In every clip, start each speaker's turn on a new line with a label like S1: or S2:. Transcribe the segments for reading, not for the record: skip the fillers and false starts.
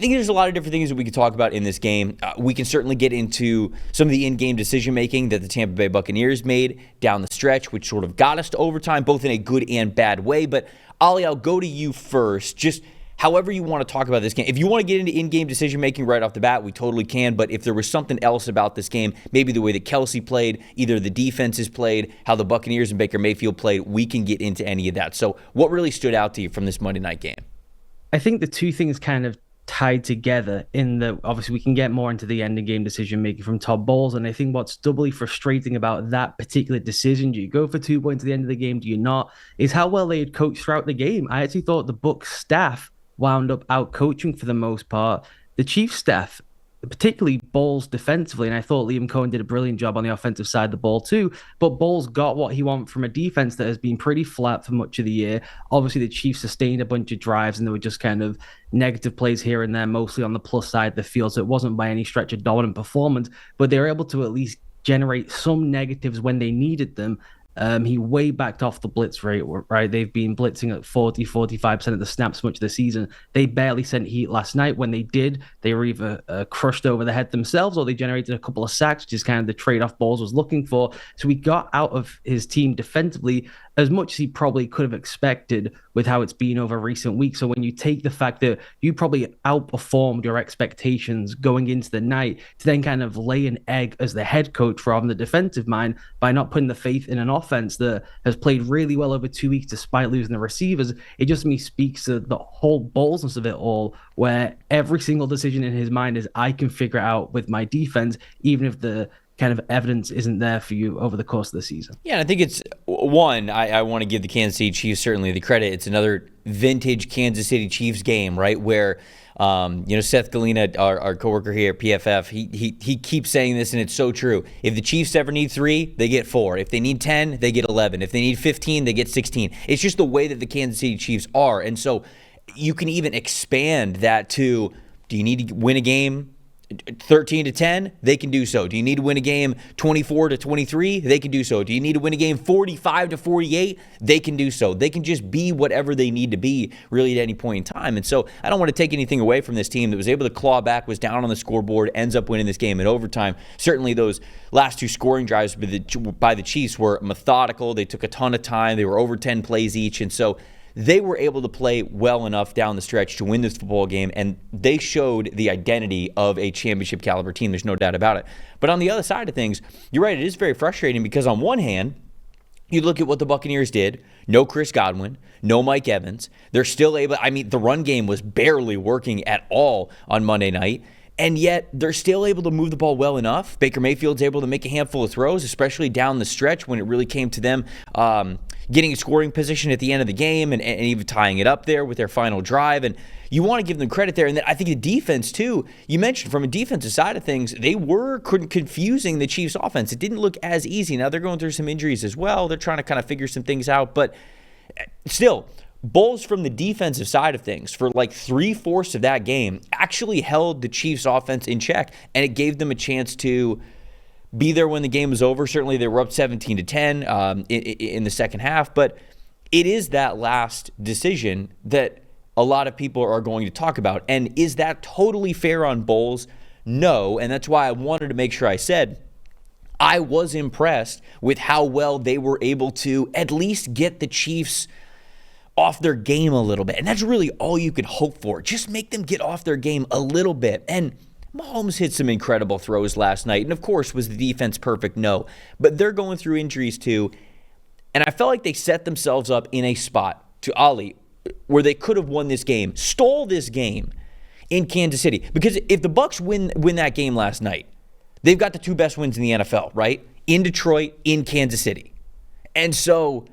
S1: think there's a lot of different things that we could talk about in this game. We can certainly get into some of the in-game decision-making that the Tampa Bay Buccaneers made down the stretch, which sort of got us to overtime, both in a good and bad way. But, Ollie, I'll go to you first. Just however you want to talk about this game. If you want to get into in-game decision-making right off the bat, we totally can. But if there was something else about this game, maybe the way that Kelsey played, either the defenses played, how the Buccaneers and Baker Mayfield played, we can get into any of that. So what really stood out to you from this Monday night game?
S2: I think the two things kind of tied together in the, obviously we can get more into the ending game decision making from Todd Bowles, and I think what's doubly frustrating about that particular decision, do you go for 2 points at the end of the game, do you not, is how well they had coached throughout the game. I actually thought the Bucs staff wound up out coaching for the most part the Chiefs staff, particularly Bowles defensively, and I thought Liam Cohen did a brilliant job on the offensive side of the ball too, but Bowles got what he wanted from a defense that has been pretty flat for much of the year. Obviously, the Chiefs sustained a bunch of drives, and there were just kind of negative plays here and there, mostly on the plus side of the field, so it wasn't by any stretch a dominant performance, but they were able to at least generate some negatives when they needed them. He way backed off the blitz rate, right? They've been blitzing at 40-45% of the snaps much of the season. They barely sent heat last night. When they did, they were either crushed over the head themselves or they generated a couple of sacks, which is kind of the trade-off Bowles was looking for. So he got out of his team defensively as much as he probably could have expected with how it's been over recent weeks. So when you take the fact that you probably outperformed your expectations going into the night to then kind of lay an egg as the head coach rather than the defensive mind by not putting the faith in an offense that has played really well over 2 weeks despite losing the receivers, it just to me speaks to the whole boldness of it all, where every single decision in his mind is, I can figure it out with my defense, even if the kind of evidence isn't there for you over the course of the season.
S1: Yeah, and I think it's one, I want to give the Kansas City Chiefs certainly the credit. It's another vintage Kansas City Chiefs game, right, where Seth Galina, our coworker here at PFF, he keeps saying this, and it's so true. If the Chiefs ever need 3, they get 4. If they need 10, they get 11. If they need 15, they get 16. It's just the way that the Kansas City Chiefs are. And so you can even expand that to, do you need to win a game 13-10? They can do so. Do you need to win a game 24-23? They can do so. Do you need to win a game 45-48? They can do so. They can just be whatever they need to be really at any point in time. And so I don't want to take anything away from this team that was able to claw back, was down on the scoreboard, ends up winning this game in overtime. Certainly those last 2 scoring drives by the Chiefs were methodical. They took a ton of time. They were over 10 plays each. And so they were able to play well enough down the stretch to win this football game, and they showed the identity of a championship caliber team. There's no doubt about it. But on the other side of things, you're right, it is very frustrating because on one hand, you look at what the Buccaneers did. No Chris Godwin, no Mike Evans. They're still able, the run game was barely working at all on Monday night. And yet, they're still able to move the ball well enough. Baker Mayfield's able to make a handful of throws, especially down the stretch when it really came to them getting a scoring position at the end of the game and even tying it up there with their final drive. And you want to give them credit there. And then I think the defense, too, you mentioned from a defensive side of things, they were confusing the Chiefs' offense. It didn't look as easy. Now, they're going through some injuries as well. They're trying to kind of figure some things out. But still, Bowles from the defensive side of things for like 3/4 of that game actually held the Chiefs offense in check, and it gave them a chance to be there when the game was over. Certainly they were up 17-10 in the second half, but it is that last decision that a lot of people are going to talk about. And is that totally fair on Bowles? No, and that's why I wanted to make sure I said I was impressed with how well they were able to at least get the Chiefs off their game a little bit. And that's really all you could hope for. Just make them get off their game a little bit. And Mahomes hit some incredible throws last night. And of course, was the defense perfect? No. But they're going through injuries too. And I felt like they set themselves up in a spot, to Ollie, where they could have won this game, stole this game in Kansas City. Because if the Bucs win that game last night, they've got the 2 best wins in the NFL, right? In Detroit, in Kansas City. And so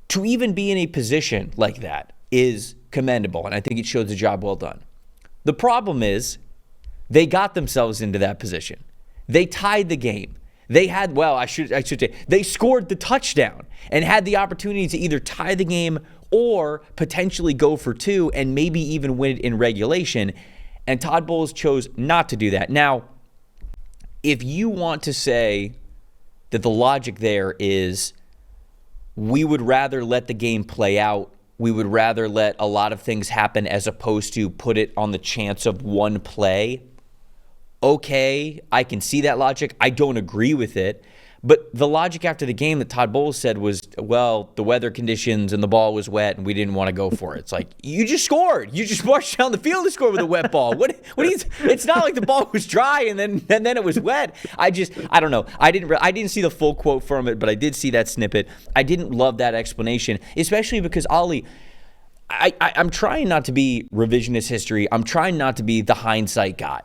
S1: to even be in a position like that is commendable, and I think it shows a job well done. The problem is they got themselves into that position. They tied the game. They had, I should say, they scored the touchdown and had the opportunity to either tie the game or potentially go for 2 and maybe even win it in regulation. And Todd Bowles chose not to do that. Now, if you want to say that the logic there is we would rather let the game play out we would rather let a lot of things happen as opposed to put it on the chance of one play. Okay, I can see that logic. I don't agree with it. But the logic after the game that Todd Bowles said was, well, the weather conditions and the ball was wet and we didn't want to go for it. It's like, you just scored. You just marched down the field to score with a wet ball. What do you, it's not like the ball was dry and then it was wet. I don't know. I didn't see the full quote from it, but I did see that snippet. I didn't love that explanation, especially because Ollie, I'm trying not to be revisionist history. I'm trying not to be the hindsight guy.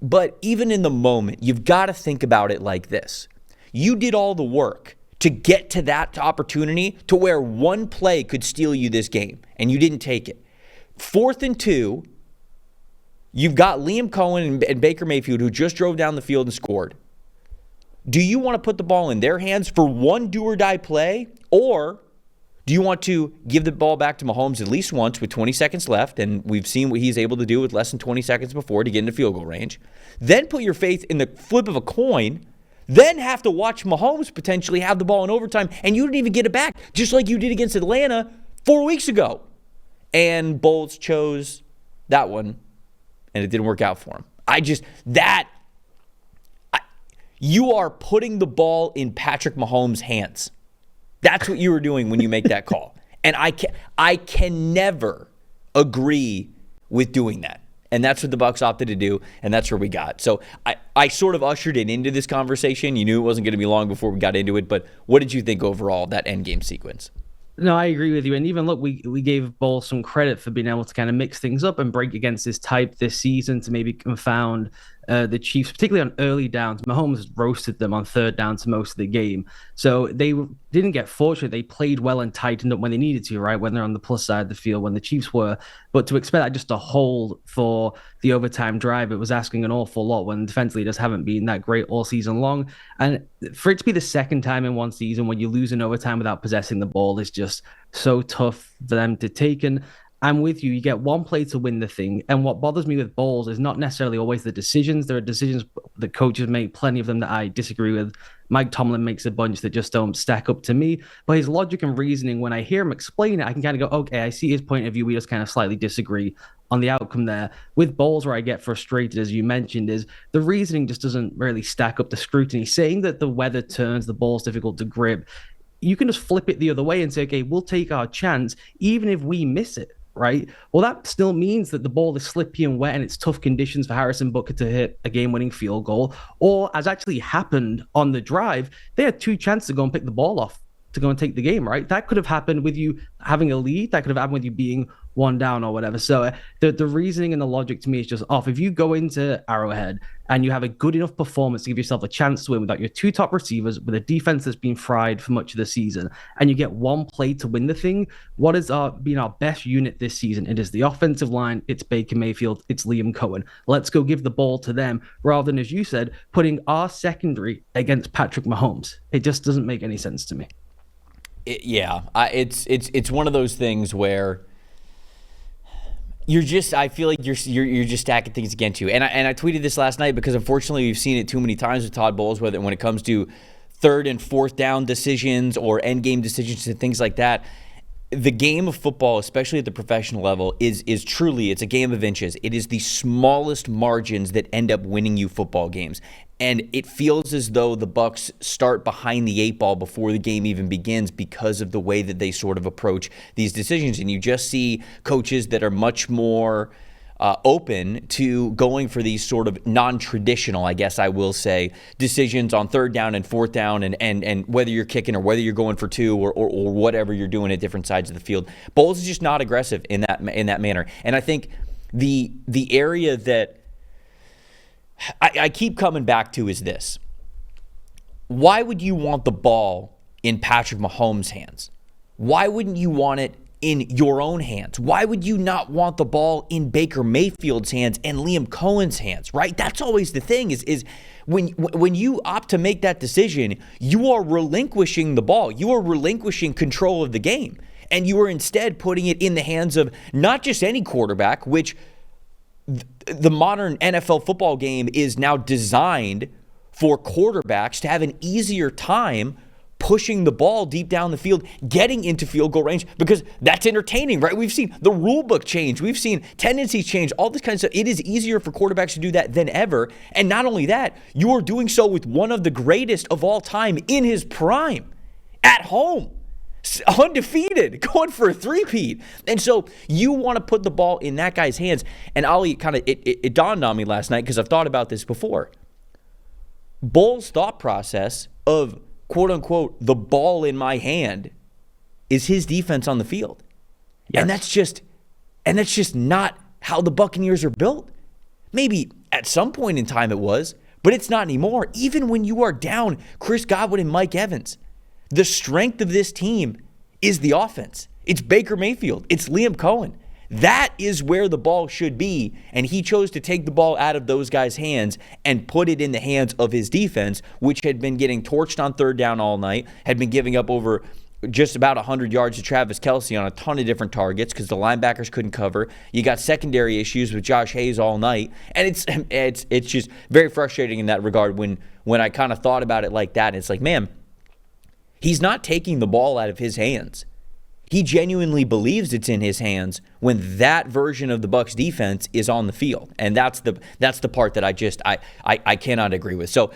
S1: But even in the moment, you've got to think about it like this. You did all the work to get to that opportunity to where one play could steal you this game, and you didn't take it. 4th and 2, you've got Liam Cohen and Baker Mayfield who just drove down the field and scored. Do you want to put the ball in their hands for one do-or-die play, or do you want to give the ball back to Mahomes at least once with 20 seconds left, and we've seen what he's able to do with less than 20 seconds before to get into field goal range, then put your faith in the flip of a coin, then have to watch Mahomes potentially have the ball in overtime, and you didn't even get it back, just like you did against Atlanta 4 weeks ago. And Bowles chose that one, and it didn't work out for him. You are putting the ball in Patrick Mahomes' hands. That's what you were doing when you make that call. And I can never agree with doing that. And that's what the Bucs opted to do, and that's where we got. So I sort of ushered it into this conversation. You knew it wasn't going to be long before we got into it, but what did you think overall of that endgame sequence?
S2: No, I agree with you. And even look, we gave Bowles some credit for being able to kind of mix things up and break against this type this season to maybe confound the Chiefs, particularly on early downs. Mahomes roasted them on 3rd down to most of the game. So they didn't get fortunate. They played well and tightened up when they needed to, right? When they're on the plus side of the field, when the Chiefs were. But to expect that just to hold for the overtime drive, it was asking an awful lot when defensively just haven't been that great all season long. And for it to be the second time in one season when you lose in overtime without possessing the ball is just so tough for them to take. And I'm with you. You get one play to win the thing. And what bothers me with Bowles is not necessarily always the decisions. There are decisions that coaches make, plenty of them that I disagree with. Mike Tomlin makes a bunch that just don't stack up to me. But his logic and reasoning, when I hear him explain it, I can kind of go, okay, I see his point of view. We just kind of slightly disagree on the outcome there. With Bowles, where I get frustrated, as you mentioned, is the reasoning just doesn't really stack up to scrutiny. Saying that the weather turns the ball's difficult to grip, you can just flip it the other way and say, okay, we'll take our chance even if we miss it. Right. Well, that still means that the ball is slippy and wet and it's tough conditions for Harrison Butker to hit a game-winning field goal. Or, as actually happened on the drive, they had 2 chances to go and pick the ball off to go and take the game, right? That could have happened with you having a lead. That could have happened with you being 1 down or whatever. So the reasoning and the logic to me is just off. If you go into Arrowhead and you have a good enough performance to give yourself a chance to win without your 2 top receivers, with a defense that's been fried for much of the season, and you get one play to win the thing, what has been our best unit this season? It is the offensive line, it's Baker Mayfield, it's Liam Cohen. Let's go give the ball to them rather than, as you said, putting our secondary against Patrick Mahomes. It just doesn't make any sense to me.
S1: It's one of those things where I feel like you're just stacking things against you. And I tweeted this last night because unfortunately we've seen it too many times with Todd Bowles, when it comes to 3rd and 4th down decisions or end game decisions and things like that. The game of football, especially at the professional level, is truly, it's a game of inches. It is the smallest margins that end up winning you football games. And it feels as though the Bucs start behind the 8 ball before the game even begins because of the way that they sort of approach these decisions. And you just see coaches that are much more open to going for these sort of non-traditional, I guess I will say, decisions on 3rd down and 4th down and whether you're kicking or whether you're going for 2 or whatever you're doing at different sides of the field. Bowles is just not aggressive in that manner. And I think the area that I keep coming back to is this. Why would you want the ball in Patrick Mahomes' hands? Why wouldn't you want it in your own hands? Why would you not want the ball in Baker Mayfield's hands and Liam Cohen's hands, right? That's always the thing is when you opt to make that decision, you are relinquishing the ball. You are relinquishing control of the game. And you are instead putting it in the hands of not just any quarterback, which the modern NFL football game is now designed for quarterbacks to have an easier time pushing the ball deep down the field, getting into field goal range, because that's entertaining, right? We've seen the rule book change. We've seen tendencies change, all this kind of stuff. It is easier for quarterbacks to do that than ever. And not only that, you are doing so with one of the greatest of all time in his prime, at home, undefeated, going for a three-peat. And so you want to put the ball in that guy's hands. And Ollie, it dawned on me last night, because I've thought about this before. Bull's thought process of, quote unquote, the ball in my hand is his defense on the field. Yes. And that's just not how the Buccaneers are built. Maybe at some point in time it was, but it's not anymore. Even when you are down Chris Godwin and Mike Evans, the strength of this team is the offense. It's Baker Mayfield. It's Liam Cohen. That is where the ball should be, and he chose to take the ball out of those guys' hands and put it in the hands of his defense, which had been getting torched on third down all night, had been giving up over just about 100 yards to Travis Kelce on a ton of different targets because the linebackers couldn't cover. You got secondary issues with Josh Hayes all night, and it's just very frustrating in that regard when I kind of thought about it like that. It's like, man, he's not taking the ball out of his hands. He genuinely believes it's in his hands when that version of the Bucs defense is on the field, and that's the part that I cannot agree with. So,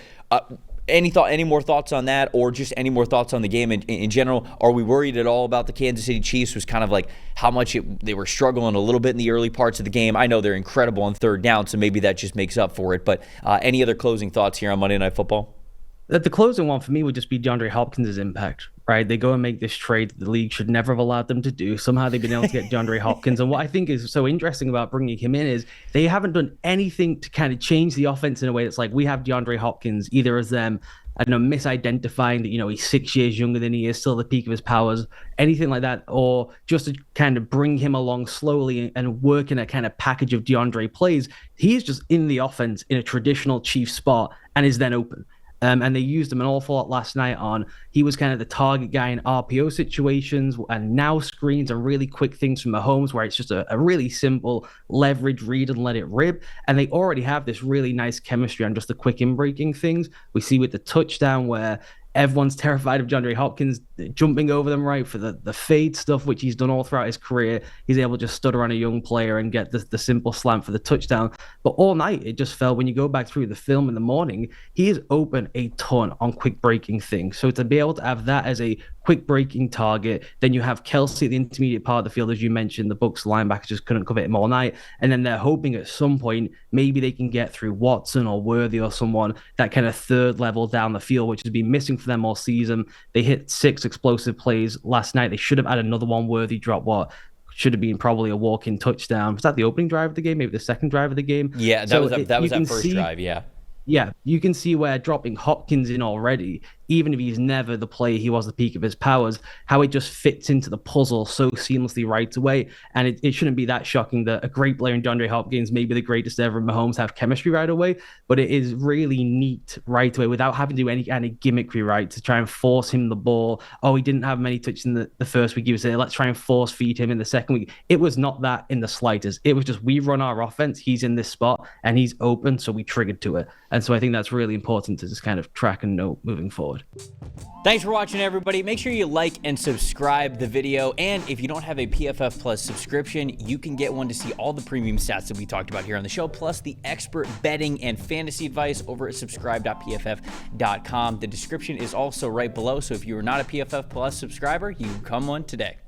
S1: any more thoughts on that, or just any more thoughts on the game in general? Are we worried at all about the Kansas City Chiefs? Was kind of like how much they were struggling a little bit in the early parts of the game. I know they're incredible on third down, so maybe that just makes up for it. But any other closing thoughts here on Monday Night Football?
S2: The closing one for me would just be DeAndre Hopkins' impact, right? They go and make this trade that the league should never have allowed them to do. Somehow they've been able to get DeAndre Hopkins. And what I think is so interesting about bringing him in is they haven't done anything to kind of change the offense in a way that's like, we have DeAndre Hopkins, either as them, I don't know, misidentifying that, he's 6 years younger than he is, still at the peak of his powers, anything like that, or just to kind of bring him along slowly and work in a kind of package of DeAndre plays. He is just in the offense in a traditional Chiefs spot and is then open. And they used him an awful lot last night he was kind of the target guy in RPO situations and now screens and really quick things from Mahomes where it's just a really simple leverage, read and let it rip. And they already have this really nice chemistry on just the quick in-breaking things. We see with the touchdown where everyone's terrified of DeAndre Hopkins jumping over them, right, for the fade stuff, which he's done all throughout his career. He's able to just stutter on a young player and get the simple slant for the touchdown. But all night, it just felt, when you go back through the film in the morning, he is open a ton on quick breaking things. So to be able to have that as a quick breaking target, then you have Kelce at the intermediate part of the field, as you mentioned, the Bucs linebackers just couldn't cover him all night. And then they're hoping at some point, maybe they can get through Watson or Worthy or someone, that kind of third level down the field, which has been missing for them all season. They hit 6 explosive plays last night. They should have had another one. Worthy drop what should have been probably a walk-in touchdown. Was that the opening drive of the game? Maybe the second drive of the game?
S1: Yeah, that was that first drive, yeah.
S2: Yeah, you can see where dropping Hopkins in already, even if he's never the player he was at the peak of his powers, how it just fits into the puzzle so seamlessly right away. And it shouldn't be that shocking that a great player in DeAndre Hopkins, maybe the greatest ever in Mahomes, have chemistry right away. But it is really neat right away without having to do any kind of gimmickry, right, to try and force him the ball. Oh, he didn't have many touches in the first week. He was saying, let's try and force feed him in the second week. It was not that in the slightest. It was just, we run our offense. He's in this spot and he's open. So we triggered to it. And so I think that's really important to just kind of track and note moving forward.
S1: Thanks for watching, everybody. Make sure you like and subscribe the video. And if you don't have a PFF Plus subscription, you can get one to see all the premium stats that we talked about here on the show, plus the expert betting and fantasy advice over at subscribe.pff.com. The description is also right below. So if you are not a PFF Plus subscriber, you can become one today.